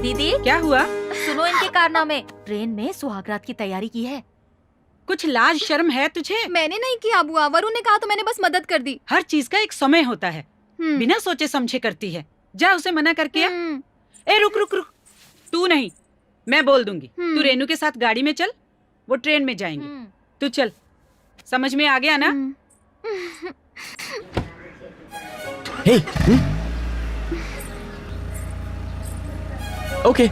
दीदी क्या हुआ? सुनो इनके कारनामे। ट्रेन में सुहागरात की तैयारी की है। कुछ लाज शर्म है तुझे? मैंने नहीं किया बुआ, वरुण ने कहा तो मैंने बस मदद कर दी। हर चीज का एक समय होता है, बिना सोचे समझे करती है। जा उसे मना करके आ। ए रुक रुक रुक, तू नहीं, मैं बोल दूंगी। तू रेनू के साथ गाड़ी में चल, वो ट्रेन में जाएंगे। तू चल, समझ में आ गया ना? हे, ओके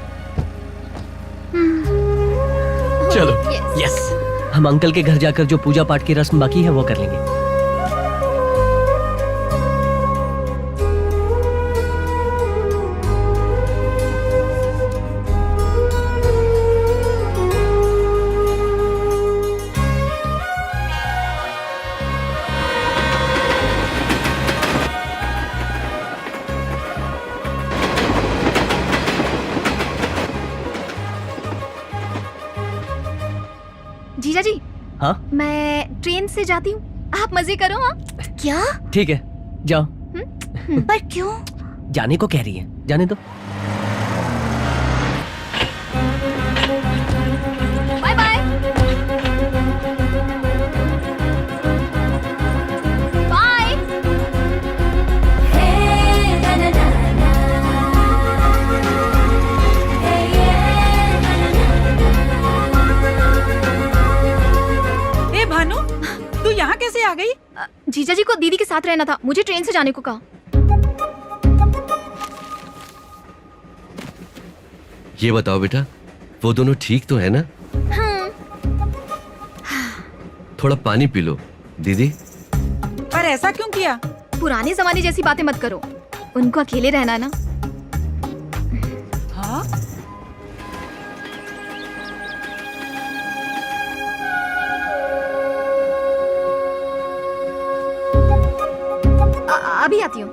चलो। यस, हम अंकल के घर जाकर जो पूजा पाठ की रस्म बाकी है वो कर लेंगे। जीजा जी, हाँ मैं ट्रेन से जाती हूँ, आप मजे करो। हाँ क्या? ठीक है, जाओ। पर क्यों? जाने को कह रही है, जाने दो। Bye bye. बाय। ए भानु, तू यहाँ कैसे आ गई? जीजा जी को दीदी के साथ रहना था, मुझे ट्रेन से जाने को कहा। ये बताओ बेटा, वो दोनों ठीक तो है ना? थोड़ा पानी पी लो। दीदी, पर ऐसा क्यों किया? पुराने जमाने जैसी बातें मत करो, उनको अकेले रहना ना। हाँ? अभी आती हूँ।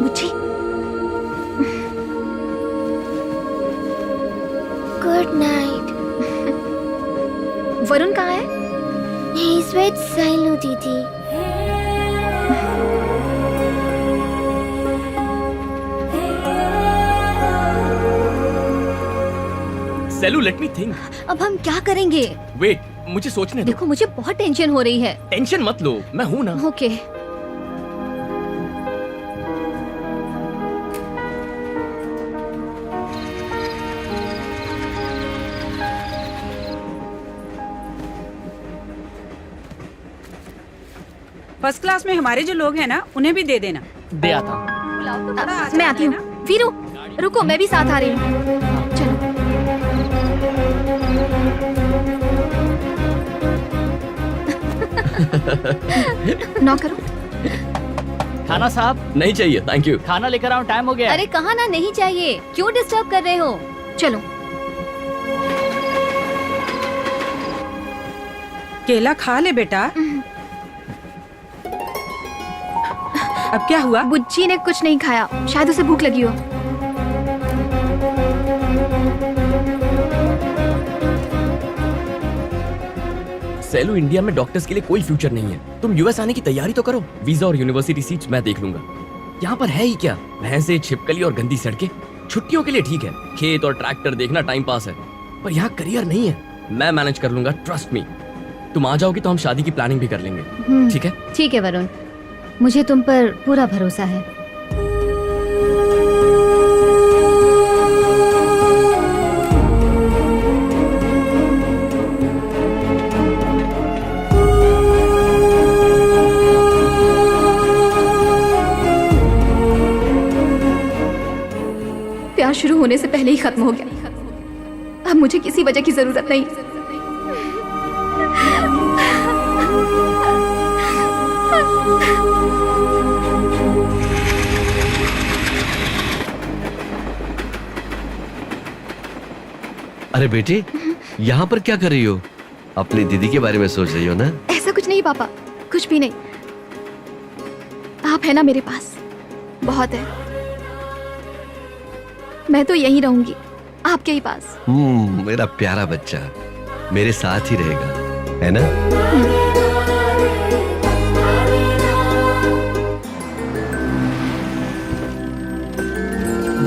बुच्ची, गुड नाइट। वरुण कहाँ है? He's with साइलू दीदी। Selu, let me think. अब हम क्या करेंगे? वेट, मुझे सोचने दो। देखो मुझे बहुत टेंशन हो रही है। टेंशन मत लो, मैं हूं ना। ओके। फर्स्ट क्लास में हमारे जो लोग हैं ना, उन्हें भी दे देना। दे आता हूं। मैं आती हूँ। वीरू, रुको, मैं भी साथ आ रही हूँ। चलो। नॉक करो। खाना साहब? नहीं चाहिए, थैंक यू। खाना लेकर आओ, टाइम हो गया। अरे कहा ना नहीं चाहिए, क्यों डिस्टर्ब कर रहे हो? चलो। केला खा ले बेटा। अब क्या हुआ? बुच्ची ने कुछ नहीं खाया, शायद उसे भूख लगी हो। सेलू, इंडिया में डॉक्टर्स के लिए कोई फ्यूचर नहीं है। तुम यूएस आने की तैयारी तो करो। वीजा और यूनिवर्सिटी सीट्स मैं देख लूंगा। यहाँ पर है ही क्या, भैंसे, छिपकली और गंदी सड़कें। छुट्टियों के लिए ठीक है, खेत और ट्रैक्टर देखना टाइम पास है, पर यहाँ करियर नहीं है। मैं मैनेज कर लूंगा, ट्रस्ट मी। तुम आ जाओगी तो हम शादी की प्लानिंग भी कर लेंगे, ठीक है? ठीक है वरुण, मुझे तुम पर पूरा भरोसा है। प्यार शुरू होने से पहले ही खत्म हो गया। अब मुझे किसी वजह की जरूरत नहीं। अरे बेटे, यहाँ पर क्या कर रही हो? अपनी दीदी के बारे में सोच रही हो ना? ऐसा ऐसा कुछ नहीं पापा, कुछ भी नहीं। आप है ना मेरे पास, बहुत है। मैं तो यहीं रहूंगी, आपके ही पास। मेरा प्यारा बच्चा मेरे साथ ही रहेगा, है ना?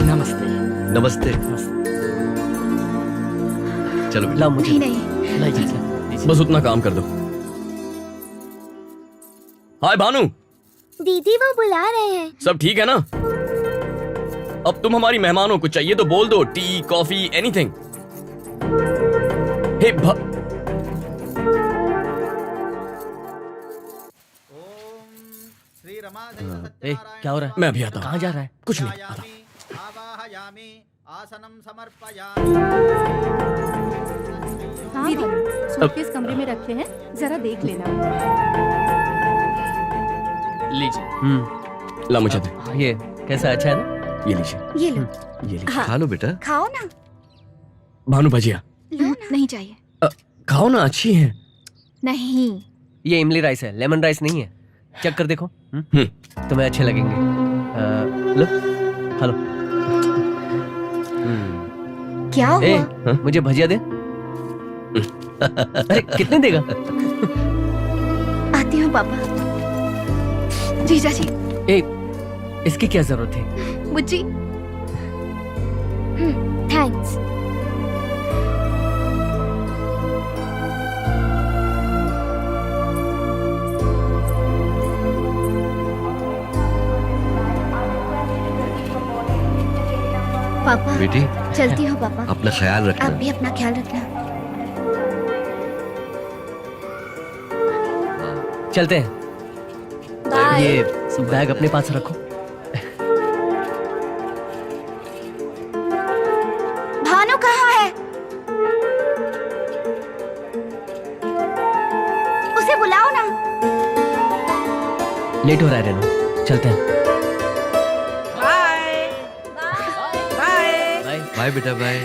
नमस्ते। नमस्ते। चलो बेटा। ला मुझे नहीं नहीं, लाइए। बस उतना काम कर दो। हाय भानु, दीदी वो बुला रहे हैं। सब ठीक है ना? अब तुम हमारी मेहमान हो, कुछ चाहिए तो बोल दो, टी कॉफी एनीथिंग। हे ए, क्या हो रहा है? मैं अभी आता हूँ। कहाँ जा रहा है? कुछ नहीं, आता। दीदी सूटकेस कमरे में रखे हैं, जरा देख लेना। लीजिए। ला मुझे दे। ये कैसा, अच्छा है ना? ये लीजिए, ये लो, ये लीजिए। हाँ। खा लो बेटा। खाओ ना। भानु भजिया लो ना। नहीं चाहिए। खाओ ना, अच्छी है। नहीं, ये इमली राइस है, लेमन राइस नहीं है। चेक कर देखो, तुम्हें अच्छे लगेंगे। लो, खा लो। क्या ए, हुआ? मुझे भजिया दे। अरे कितने देगा? आती हूँ पापा। जीजा जी, ए, इसकी क्या जरूरत है? बुज्जी, थैंक्स। पापा, बेटी चलती हो पापा। अपना ख्याल आप रखना। भी अपना ख्याल रखना। चलते हैं। बाय। ये बैग अपने पास रखो। भानु कहाँ है? उसे बुलाओ ना। लेट हो रहा है रेनू, चलते हैं। Bye bye. बाय। बाय बेटा, bye.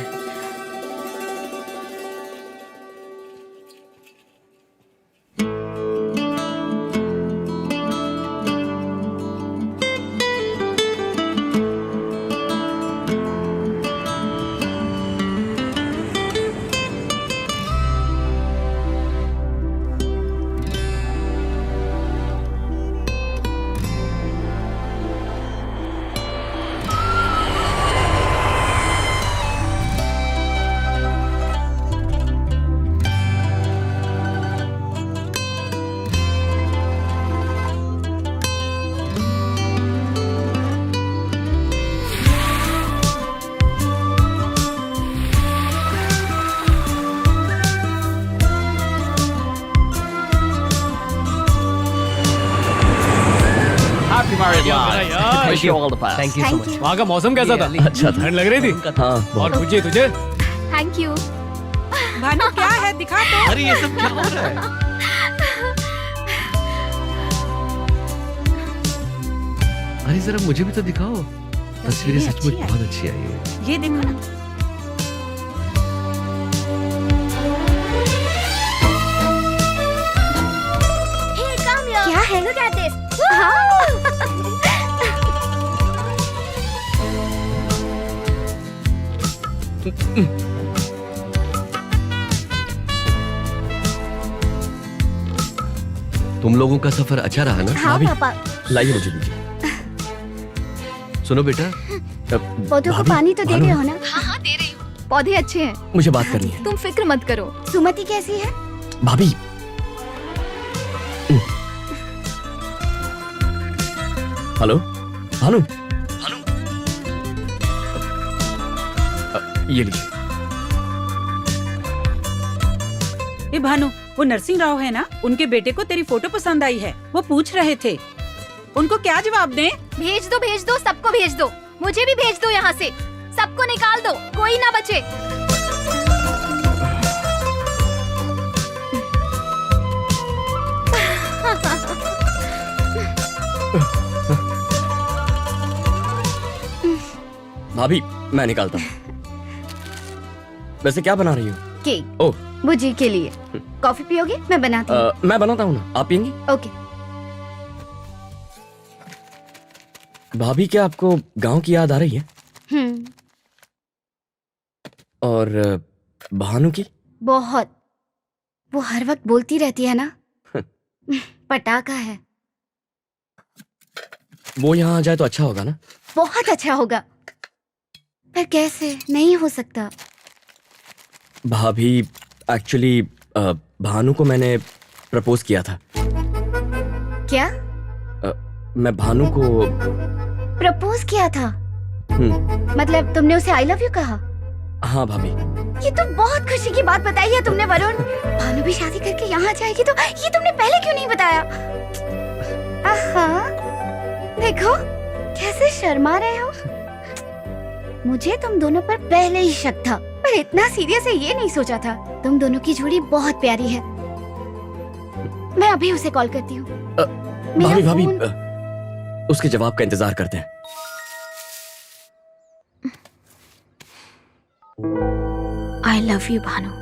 Wish you all the best. Thank you so Thank much. you. वहाँ का मौसम कैसा था? अच्छा था। ठंड लग रही थी? हाँ और बहुत। तुझे तुझे थैंक यू। भानु क्या है, दिखा तो। अरे ये सब क्या हो रहा है? अरे जरा मुझे भी तो दिखाओ। तस्वीरें सचमुच अच्छी आई। बहुत अच्छी आई है। ये देखो ना। Hey, come here. क्या है? Look at this. तुम लोगों का सफर अच्छा रहा ना? हाँ भाभी। पापा, लाइए मुझे दीजिए। सुनो बेटा, पौधों को भाभी, पानी तो दे भानु, रहे हो ना? हाँ हाँ, दे रही हूँ। पौधे अच्छे हैं, मुझे बात करनी है। तुम फिक्र मत करो। सुमति कैसी है? भाभी हेलो भानु, भानु ये लीजिए। ए भानु, वो नरसिंह राव है ना, उनके बेटे को तेरी फोटो पसंद आई है। वो पूछ रहे थे, उनको क्या जवाब दें? भेज दो, सबको भेज दो। मुझे भी भेज दो यहाँ से। सबको निकाल दो, कोई ना बचे। भाभी मैं निकालता हूँ। वैसे क्या बना रही हो? केक। ओह वो जी के लिए। कॉफी पियोगे? मैं बनाती हूँ। मैं बनाता हूँ ना, आप पियेंगी? ओके। भाभी, क्या आपको गांव की याद आ रही है? और भानु की? बहुत। वो हर वक्त बोलती रहती है ना। पटाखा है। वो यहाँ आ जाए तो अच्छा होगा ना? बहुत अच्छा होगा, पर कैसे? नहीं हो सकता। भाभी, एक्चुअली भानु को मैंने प्रपोज किया था। क्या? मैं भानु को प्रपोज किया था? मतलब तुमने उसे आई लव यू कहा? हाँ भाभी। ये तो बहुत खुशी की बात बताई है तुमने वरुण। भानु भी शादी करके यहाँ जाएगी तो ये तुमने पहले क्यों नहीं बताया? देखो कैसे शर्मा रहे हो। मुझे तुम दोनों पर पहले ही शक था, पर इतना सीरियस है ये नहीं सोचा था। तुम दोनों की जोड़ी बहुत प्यारी है। मैं अभी उसे कॉल करती हूँ। भाभी भाभी, उसके जवाब का इंतजार करते हैं। I love you Bhanu.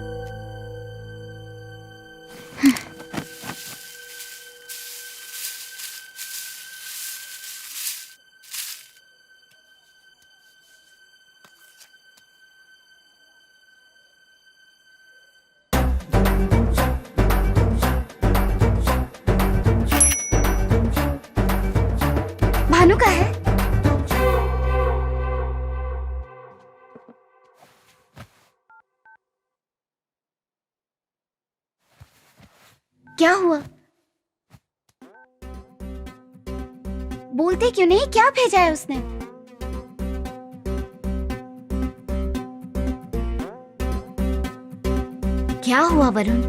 Bhanu का है? क्या हुआ? बोलते क्यों नहीं? क्या भेजा है उसने? क्या हुआ वरुण?